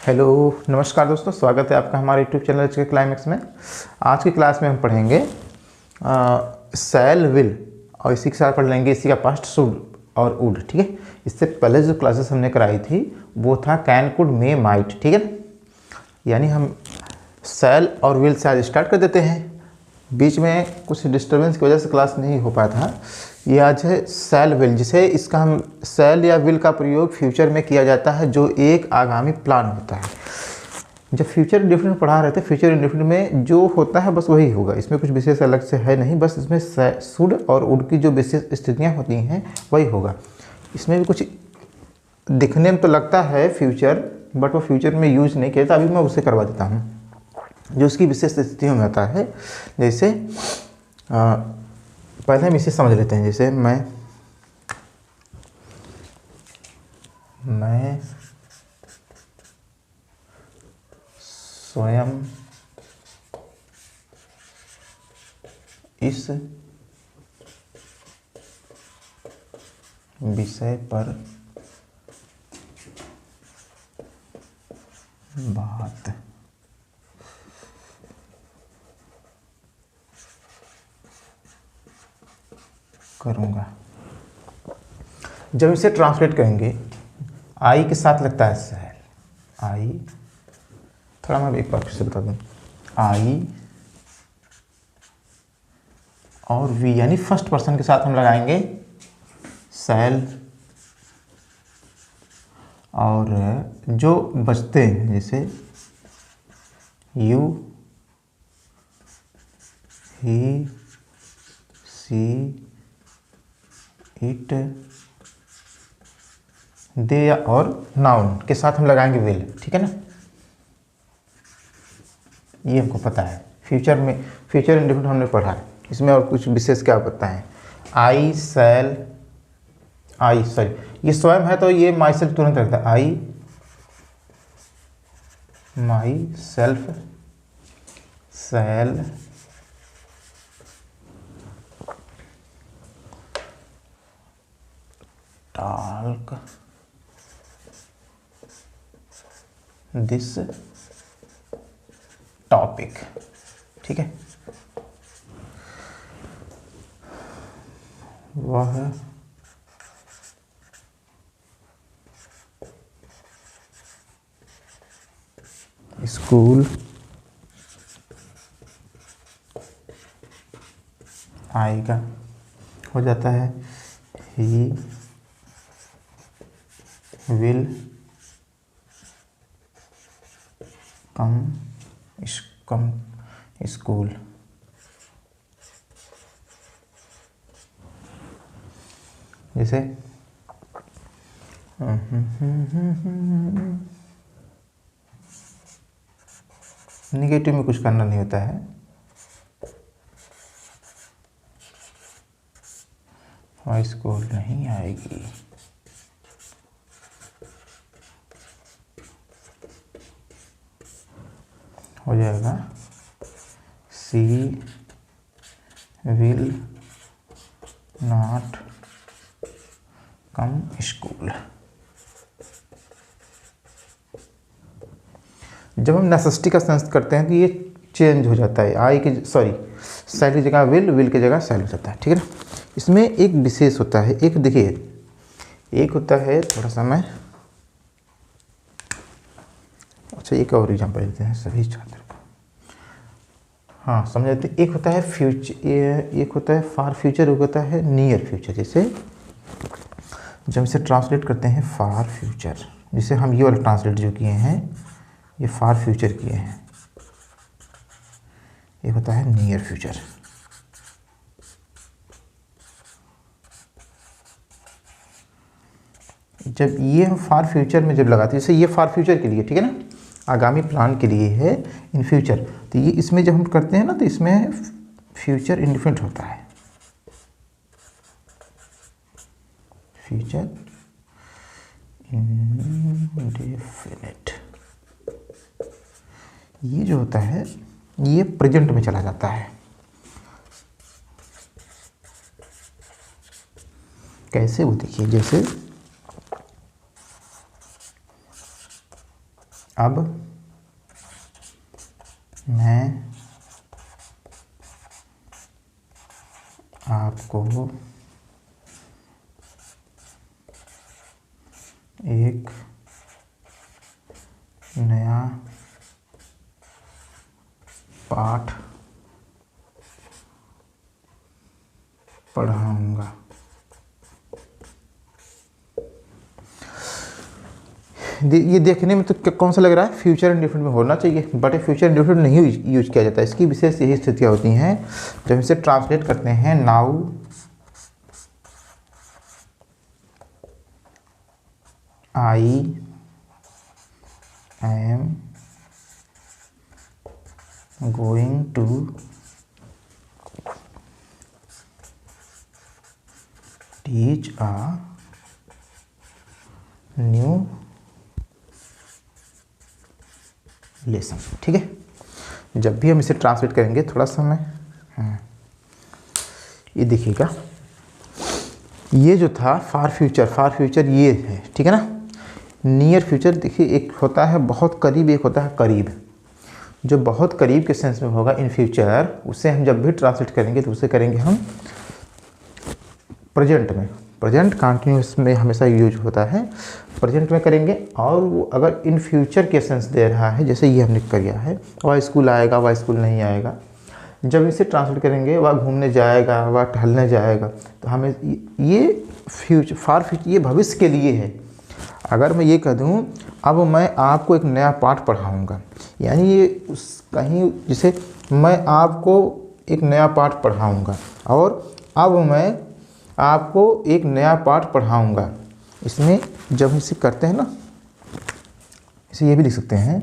Hello नमस्कार दोस्तों, स्वागत है आपका हमारे यूट्यूब चैनल के क्लाइमेक्स में। आज की क्लास में हम पढ़ेंगे सेल विल और इसी के साथ पढ़ लेंगे इसी का पास्ट शुड और वुड। ठीक है, इससे पहले जो क्लासेस हमने कराई थी वो था कैन कुड मे माइट। ठीक है, यानी हम सेल और विल से आज स्टार्ट कर देते हैं। बीच में कुछ डिस्टर्बेंस की वजह से क्लास नहीं हो पाया था। ये आज है सेल विल, जिसे इसका हम सेल या विल का प्रयोग फ्यूचर में किया जाता है, जो एक आगामी प्लान होता है। जब फ्यूचर इंडेफिनिट पढ़ा रहे थे, फ्यूचर इंडेफिनिट में जो होता है बस वही होगा, इसमें कुछ विशेष अलग से है नहीं, बस इसमें शुड और वुड की जो विशेष स्थितियाँ होती हैं वही होगा। इसमें भी कुछ दिखने में तो लगता है फ्यूचर, बट वो फ्यूचर में यूज नहीं किया जाता। अभी मैं उसे करवा देता हूँ जो उसकी विशेष स्थितियों में आता है। जैसे पहले हम इसे समझ लेते हैं। जैसे मैं स्वयं इस विषय पर बात करूंगा। जब इसे ट्रांसलेट करेंगे, आई के साथ लगता है सेल। आई, थोड़ा मैं एक बार फिर से बता दूं, आई और वी यानी फर्स्ट पर्सन के साथ हम लगाएंगे सेल, और जो बचते हैं जैसे यू, ही, सी, इट, दे और नाउन के साथ हम लगाएंगे विल। ठीक है ना, ये हमको पता है। फ्यूचर में फ्यूचर इंडेफिनिट हमने पढ़ा है, इसमें और कुछ विशेष क्या पता है। आई सेल, आई सॉरी ये स्वयं है तो ये माई सेल्फ तुरंत रखता है। I myself, shall, talk this topic. ठीक है, वह स्कूल आएगा, हो जाता है ही विल कम स्कूल। जैसे निगेटिव में कुछ करना नहीं होता है। वह स्कूल नहीं आएगी। हो जाएगा सी विल नॉट कम स्कूल। जब हम नेसेसिटी का सेंस करते हैं तो ये चेंज हो जाता है। आई की सॉरी सेल की जगह विल, विल की जगह सेल हो जाता है। ठीक है ना, इसमें एक विशेष होता है। एक देखिए, एक होता है थोड़ा सा मैं अच्छा एक और एग्जाम्पल लेते हैं सभी छात्र को, हाँ समझ जाते। एक होता है फ्यूचर, एक होता है फार फ्यूचर, एक होता है नियर फ्यूचर। जैसे जब इसे ट्रांसलेट करते हैं फार फ्यूचर, जिसे हम ये वाला ट्रांसलेट जो किए हैं ये फार फ्यूचर किए हैं, एक होता है नियर फ्यूचर। जब ये हम फार फ्यूचर में जब लगाते हैं, जैसे ये फार फ्यूचर के लिए, ठीक है ना, आगामी प्लान के लिए है इन फ्यूचर, तो ये इसमें जब हम करते हैं ना तो इसमें फ्यूचर इंडेफिनिट होता है। फ्यूचर इंडेफिनिट ये जो होता है ये प्रेजेंट में चला जाता है। कैसे, वो देखिए, जैसे अब मैं आपको एक नया पाठ पढ़ाऊंगा। ये देखने में तो कौन सा लग रहा है, फ्यूचर इंडेफिनिट में होना चाहिए, बट ये फ्यूचर इंडेफिनिट नहीं यूज किया जाता है। इसकी विशेष यही स्थितियाँ होती हैं जब इसे ट्रांसलेट करते हैं now I am going to teach a new lesson. ठीक है, जब भी हम इसे ट्रांसलेट करेंगे थोड़ा सा मैं ये देखिएगा, ये जो था फार फ्यूचर ये है, ठीक है ना। नियर फ्यूचर देखिए, एक होता है बहुत करीब, एक होता है करीब। जो बहुत करीब के सेंस में होगा इन फ्यूचर, उसे हम जब भी ट्रांसलेट करेंगे तो उसे करेंगे हम प्रेजेंट में। प्रेजेंट कंटिन्यूस में हमेशा यूज होता है, प्रेजेंट में करेंगे। और वो अगर इन फ्यूचर के सेंस दे रहा है, जैसे ये हमने किया है, वह स्कूल आएगा, वह स्कूल नहीं आएगा, जब इसे ट्रांसलेट करेंगे वह घूमने जाएगा, वह टहलने जाएगा, तो हमें ये फ्यूचर फार फ्यूचर ये भविष्य के लिए है। अगर मैं ये कह दूँ अब मैं आपको एक नया पाठ पढ़ाऊँगा, यानी ये कहीं जैसे मैं आपको एक नया पाठ पढ़ाऊँगा और अब मैं आपको एक नया पाठ पढ़ाऊँगा। इसमें जब हम इसे करते हैं ना, इसे ये भी लिख सकते हैं,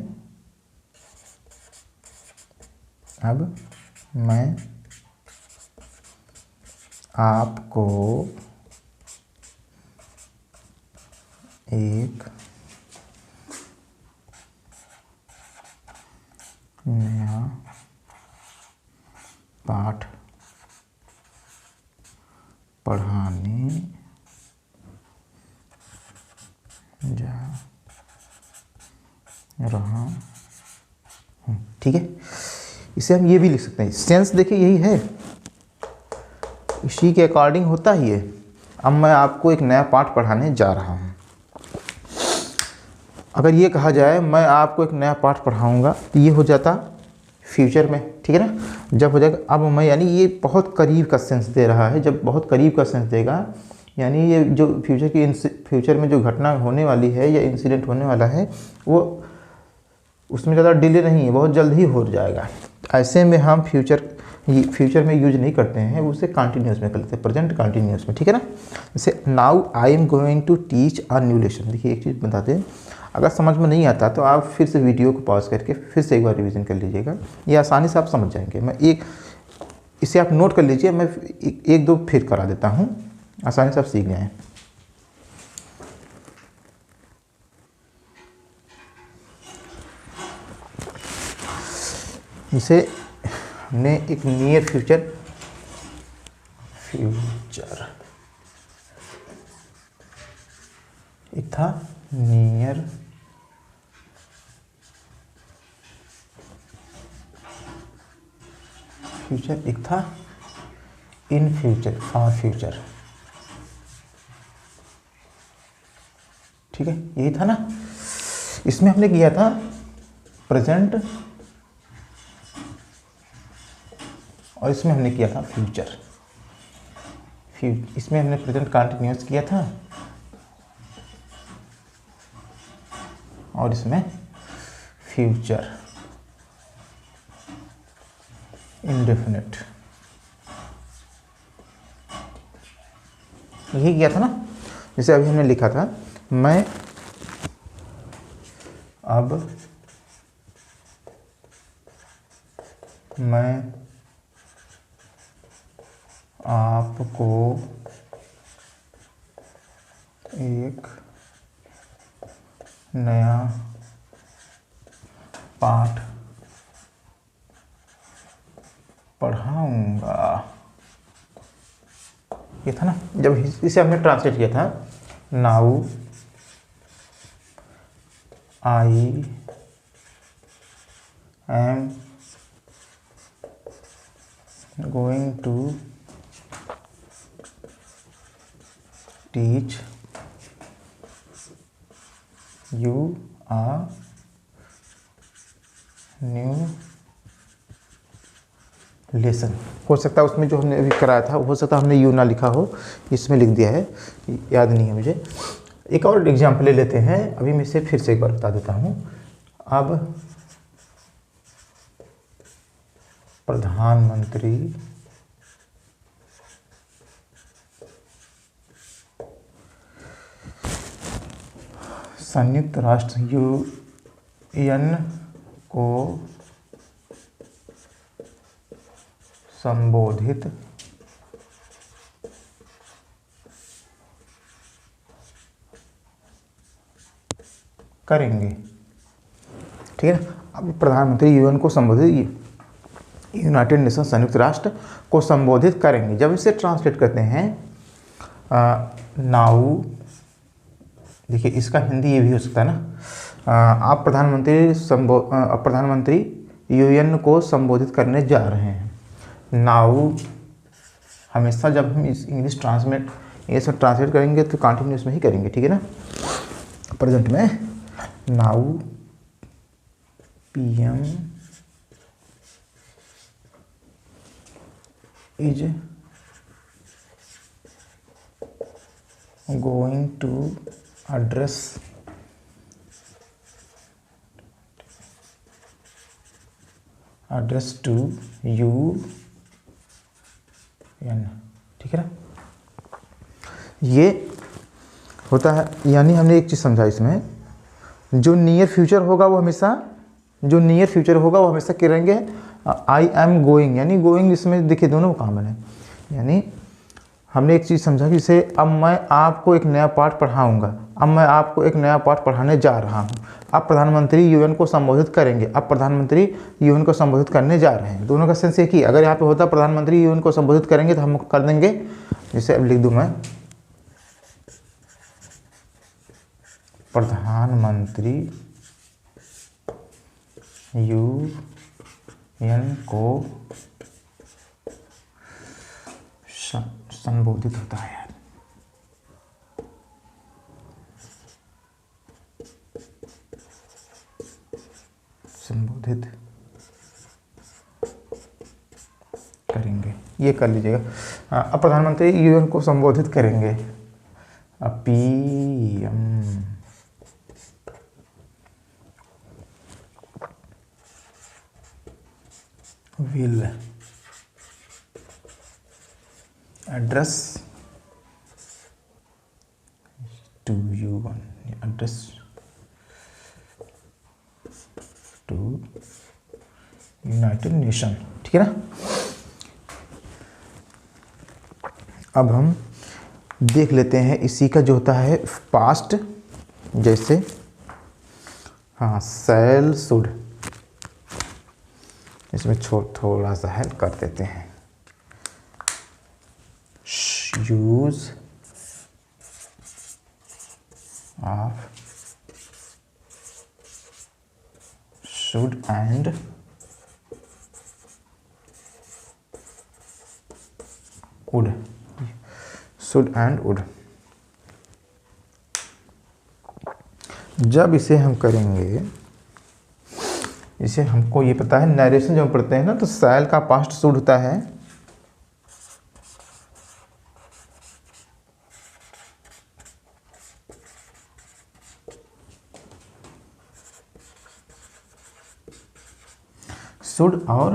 अब मैं आपको एक नया पाठ पढ़ाने जा रहा हूँ। ठीक है, इसे हम ये भी लिख सकते हैं, सेंस देखिए यही है, इसी के अकॉर्डिंग होता ही है। अब मैं आपको एक नया पाठ पढ़ाने जा रहा हूँ। अगर ये कहा जाए मैं आपको एक नया पाठ पढ़ाऊँगा, तो ये हो जाता फ्यूचर में, ठीक है ना। जब हो जाएगा अब मैं, यानी ये बहुत करीब का सेंस दे रहा है। जब बहुत करीब का सेंस देगा, यानी ये जो फ्यूचर में जो घटना होने वाली है या इंसिडेंट होने वाला है, वो उसमें ज़्यादा डिले नहीं है, बहुत जल्द ही हो जाएगा। ऐसे में हम फ्यूचर में यूज नहीं करते हैं, उसे कंटिन्यूस में कर लेते हैं, प्रेजेंट कंटिन्यूस में, ठीक है ना। जैसे now I am going to teach a new lesson. देखिए एक चीज़ बताते हैं, अगर समझ में नहीं आता तो आप फिर से वीडियो को पॉज करके फिर से एक बार रिवीजन कर लीजिएगा, ये आसानी से आप समझ जाएंगे। मैं इसे आप नोट कर लीजिए, मैं एक दो फिर करा देता हूँ, आसानी से आप सीख जाएँ। इसे हमने एक नियर फ्यूचर एक था नियर फ्यूचर, एक था इन फ्यूचर, फार फ्यूचर, ठीक है, यही था ना। इसमें हमने किया था प्रेजेंट और इसमें हमने किया था फ्यूचर। इसमें हमने प्रेजेंट कंटिन्यूस किया था और इसमें फ्यूचर इंडेफिनिट, यही किया था ना। जैसे अभी हमने लिखा था मैं आपको एक नया पाठ पढ़ाऊंगा, ये था ना। जब इसे हमने ट्रांसलेट किया था, now I am going to teach you a new lesson. हो सकता है उसमें जो हमने अभी कराया था, हो सकता है हमने यू ना लिखा हो, इसमें लिख दिया है, याद नहीं है मुझे। एक और एग्जाम्पल ले लेते हैं, अभी मैं इसे फिर से एक बार बता देता हूँ। अब प्रधानमंत्री संयुक्त राष्ट्र यूएन को संबोधित करेंगे, ठीक है ना। अब प्रधानमंत्री यूएन को संबोधित, यूनाइटेड नेशन संयुक्त राष्ट्र को संबोधित करेंगे। जब इसे ट्रांसलेट करते हैं नाउ, देखिए इसका हिंदी ये भी हो सकता है ना। आप प्रधानमंत्री यूएन को संबोधित करने जा रहे हैं। नाउ हमेशा जब हम इस इंग्लिश ट्रांसलेट करेंगे तो कंटिन्यूस में ही करेंगे, ठीक है ना। प्रेजेंट में now PM is going to address to UN, ठीक है ना। ये होता है, यानी हमने एक चीज़ समझा इसमें, जो नियर फ्यूचर होगा वो हमेशा क्या रहेंगे, आई एम गोइंग, यानी गोइंग इसमें देखिए दोनों काम है। यानी हमने एक चीज़ समझा कि जैसे अब मैं आपको एक नया पाठ पढ़ाऊंगा, अब मैं आपको एक नया पाठ पढ़ाने जा रहा हूँ। अब प्रधानमंत्री यूएन को संबोधित करेंगे, अब प्रधानमंत्री यूएन को संबोधित करने जा रहे हैं। दोनों का सेंस एक ही। अगर यहाँ पे होता प्रधानमंत्री यूएन को संबोधित करेंगे तो हम कर देंगे, जैसे अब लिख दूँ मैं, प्रधानमंत्री यूएन को संबोधित होता है, संबोधित करेंगे, ये कर लीजिएगा। अब प्रधानमंत्री यूएन को संबोधित करेंगे, PM will address to UN, address to United Nation, ठीक है ना। अब हम देख लेते हैं इसी का जो होता है पास्ट, जैसे हाँ शैल शुड, इसमें थोड़ा सा हेल्प कर देते हैं। Use of should and would, should and would. जब इसे हम करेंगे, इसे हमको ये पता है, नरेशन जब पढ़ते हैं ना तो शैल का पास्ट शुड होता है, शुड और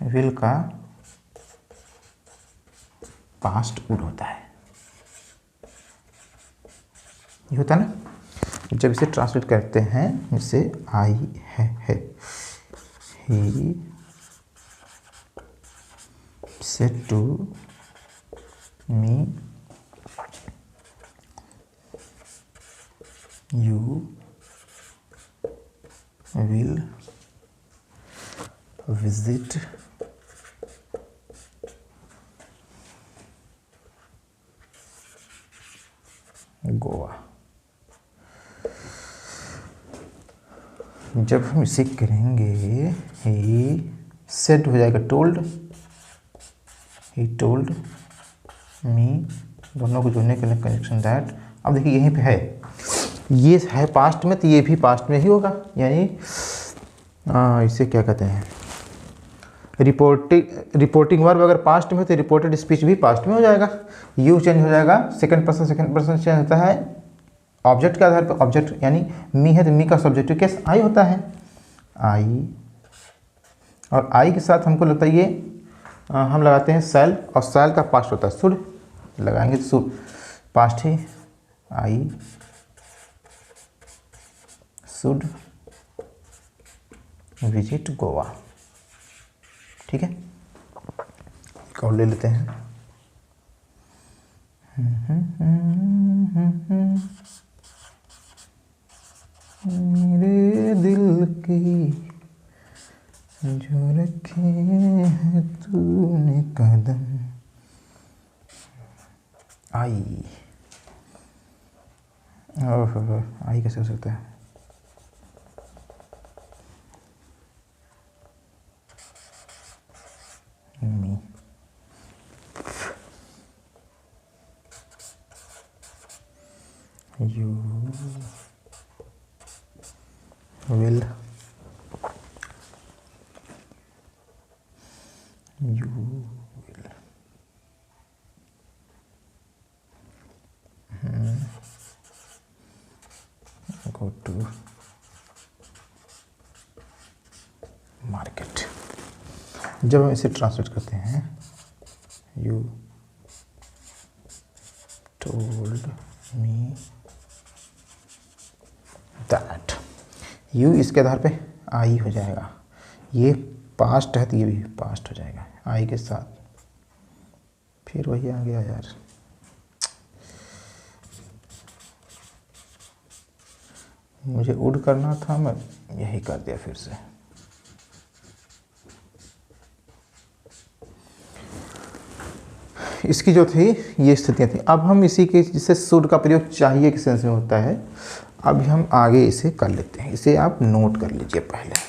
विल का पास्ट वुड होता है, ये होता है ना। जब इसे ट्रांसलेट करते हैं, जैसे आई है he said to me you will visit Goa. जब हम इसे करेंगे ही सेड हो जाएगा टोल्ड, ही टोल्ड मी, दोनों को जोड़ने के लिए कनेक्शन दैट। अब देखिए यहीं पे है, ये है पास्ट में तो ये भी पास्ट में ही होगा, यानी इसे क्या कहते हैं, रिपोर्टिंग वर्ब अगर पास्ट में हो तो रिपोर्टेड स्पीच भी पास्ट में हो जाएगा। यू चेंज हो जाएगा, सेकंड पर्सन चेंज होता है ऑब्जेक्ट के आधार पर। ऑब्जेक्ट यानी मी है तो मी का सब्जेक्टिव केस आई होता है, आई, और आई के साथ हमको लगता है ये हम लगाते हैं सेल, और सेल का पास्ट होता है शुड, लगाएंगे तो should past he, I should visit Goa. ठीक है, और ले लेते हैं मेरे दिल की जो रखे हैं तूने कदम, आई, ओह आई कैसे हो सकता है, मी, you will, you will go to market। जब हम इसे ट्रांसलेट करते हैं, you told me that, you इसके आधार पे आई हो जाएगा, ये पास्ट है तो ये भी पास्ट हो जाएगा आई के साथ, फिर वही आ गया यार, मुझे उड करना था, मैं यही कर दिया फिर से। इसकी जो थी ये स्थितियाँ थी। अब हम इसी के, जिससे शुड का प्रयोग चाहिए के सेंस में होता है, अभी हम आगे इसे कर लेते हैं, इसे आप नोट कर लीजिए पहले।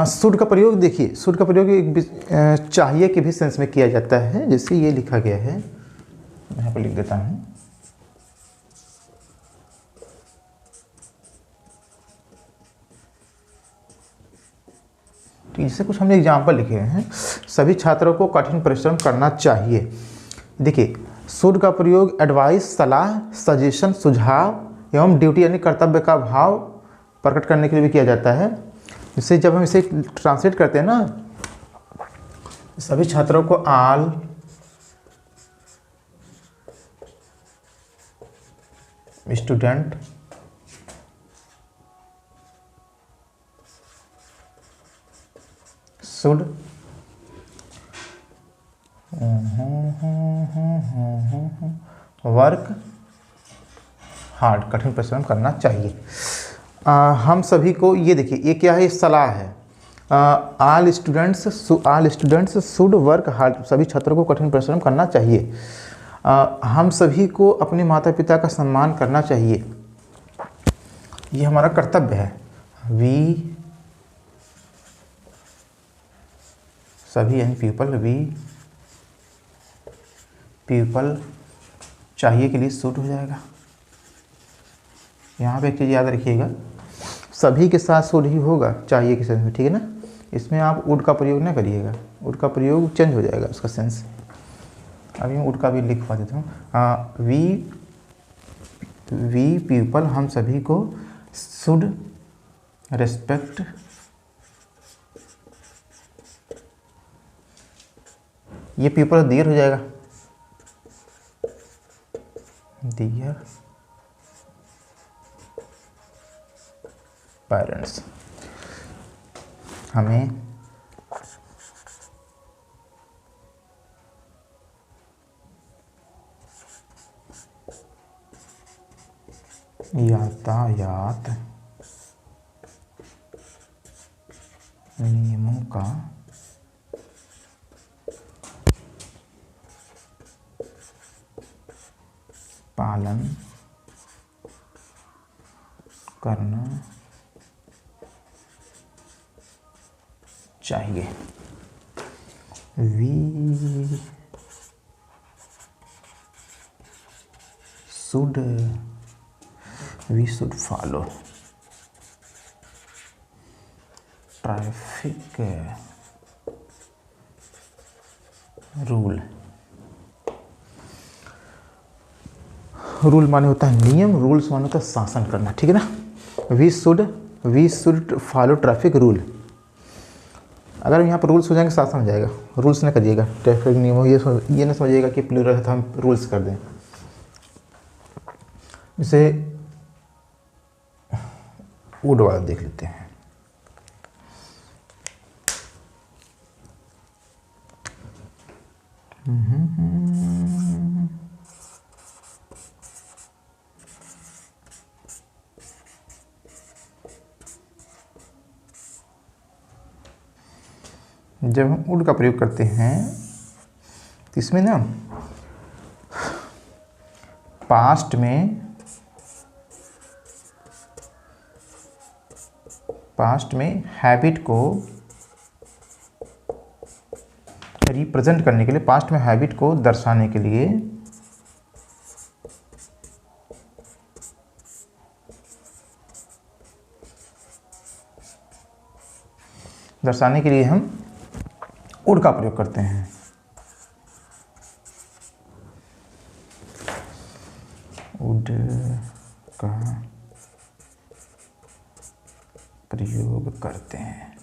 शुड का प्रयोग देखिए, शुड का प्रयोग एक चाहिए के भी सेंस में किया जाता है, जैसे ये लिखा गया है, मैं यहाँ पर लिख देता हूँ, तो इससे कुछ हमने एग्जाम्पल लिखे हैं। सभी छात्रों को कठिन परिश्रम करना चाहिए। देखिए शुड का प्रयोग एडवाइस, सलाह, सजेशन, सुझाव एवं ड्यूटी यानी कर्तव्य का भाव प्रकट करने के लिए भी किया जाता है। इससे जब हम इसे ट्रांसलेट करते हैं ना, सभी छात्रों को all student should work hard, कठिन परिश्रम करना चाहिए। हम सभी को, ये देखिए ये क्या है, सलाह है, all students should work hard, सभी छात्रों को कठिन परिश्रम करना चाहिए। हम सभी को अपने माता पिता का सम्मान करना चाहिए, ये हमारा कर्तव्य है। वी सभी यानी पीपल, वी पीपल चाहिए के लिए शुड हो जाएगा। यहाँ पे एक चीज़ याद रखिएगा, सभी के साथ शुड ही होगा चाहिए के सेंस में, ठीक है ना। इसमें आप वुड का प्रयोग ना करिएगा, वुड का प्रयोग चेंज हो जाएगा उसका सेंस। अभी मैं वुड का भी लिखवा देता हूँ। वी पीपल, हम सभी को शुड रेस्पेक्ट ये पीपल डियर हो जाएगा, डियर पेरेंट्स, हमें यातायात नियमों का पालन करना चाहिए। We should follow traffic rule. Rule माने होता है नियम, रूल्स माने होता है शासन करना, ठीक है ना। We should follow traffic rule. अगर यहाँ पर रूल्स हो जाएंगे शासन हो जाएगा, रूल्स ना करिएगा, ट्रैफिक नियम हो ये ना समझिएगा कि प्लूरल है तो हम रूल्स कर दें। इसे वुड वाला देख लेते हैं। जब हम वुड का प्रयोग करते हैं तो इसमें ना पास्ट में हैबिट को रिप्रेजेंट करने के लिए, पास्ट में हैबिट को दर्शाने के लिए हम वुड का प्रयोग करते हैं। वुड का प्रयोग करते हैं।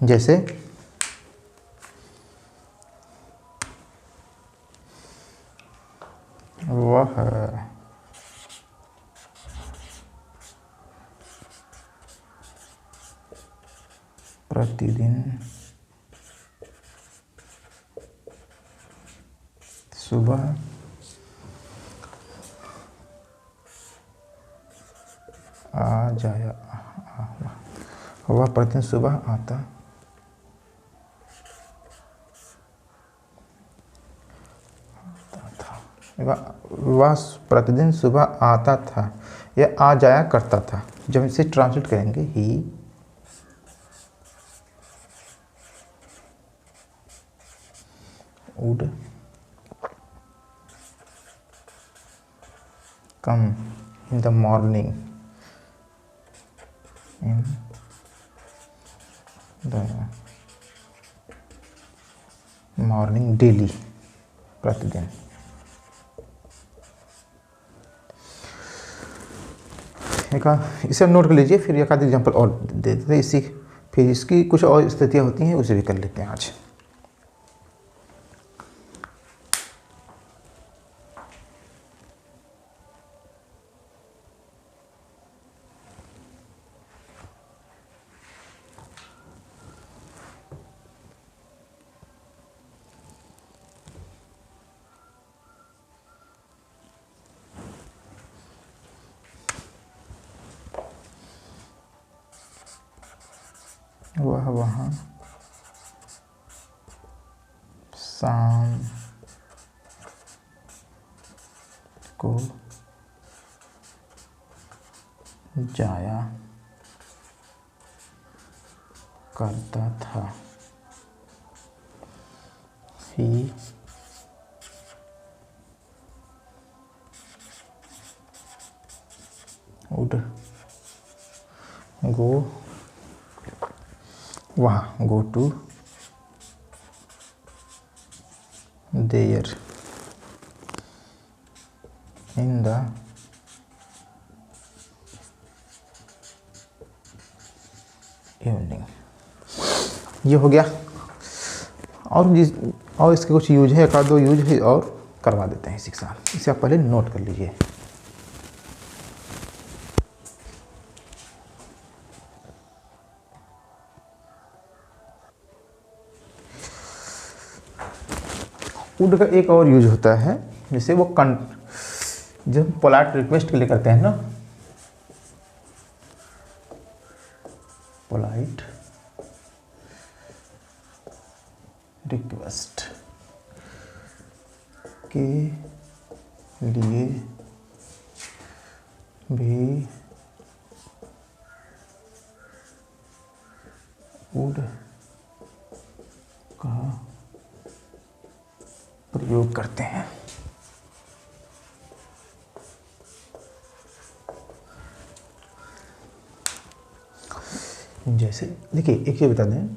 जैसे वह प्रतिदिन सुबह आ जाया, वह प्रतिदिन सुबह आता था, वह प्रतिदिन सुबह आता था या आ जाया करता था। जब इसे ट्रांसलेट करेंगे ही would come in the morning, in the morning daily, प्रतिदिन। इसे नोट कर लीजिए, फिर एक आध एग्जाम्पल और दे देते हैं इसी, फिर इसकी कुछ और स्थितियाँ होती हैं उसे भी कर लेते हैं आज। वह वहाँ शाम को जाया करता था। ही would go वहाँ, go to there in the evening। ये हो गया। और इसके कुछ यूज है, एक आध दो यूज है और करवा देते हैं इसी के साथ। इसे आप पहले नोट कर लीजिए। वुड का एक और यूज होता है, जैसे वो जब पोलाइट रिक्वेस्ट के लिए करते हैं ना, पोलाइट रिक्वेस्ट के लिए भी वुड का प्रयोग करते हैं। जैसे देखिए, एक ये बता दें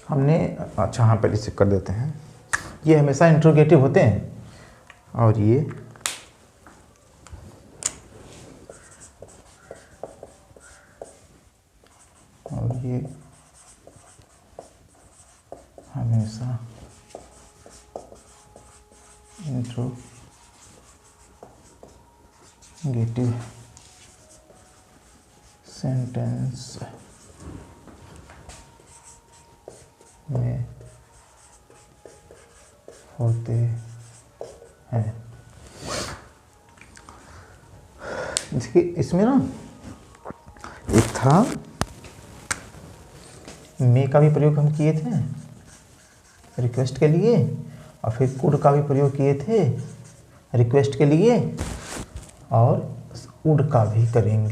हमने, अच्छा हाँ पहले से कर देते हैं, ये हमेशा इंट्रोगेटिव होते हैं और ये हमेशा इंट्रोगेटिव सेंटेंस में होते हैं। देखिए इसमें ना एक था मे का भी प्रयोग हम किए थे रिक्वेस्ट के लिए, और फिर कुड का भी प्रयोग किए थे रिक्वेस्ट के लिए, और वुड का भी करेंगे।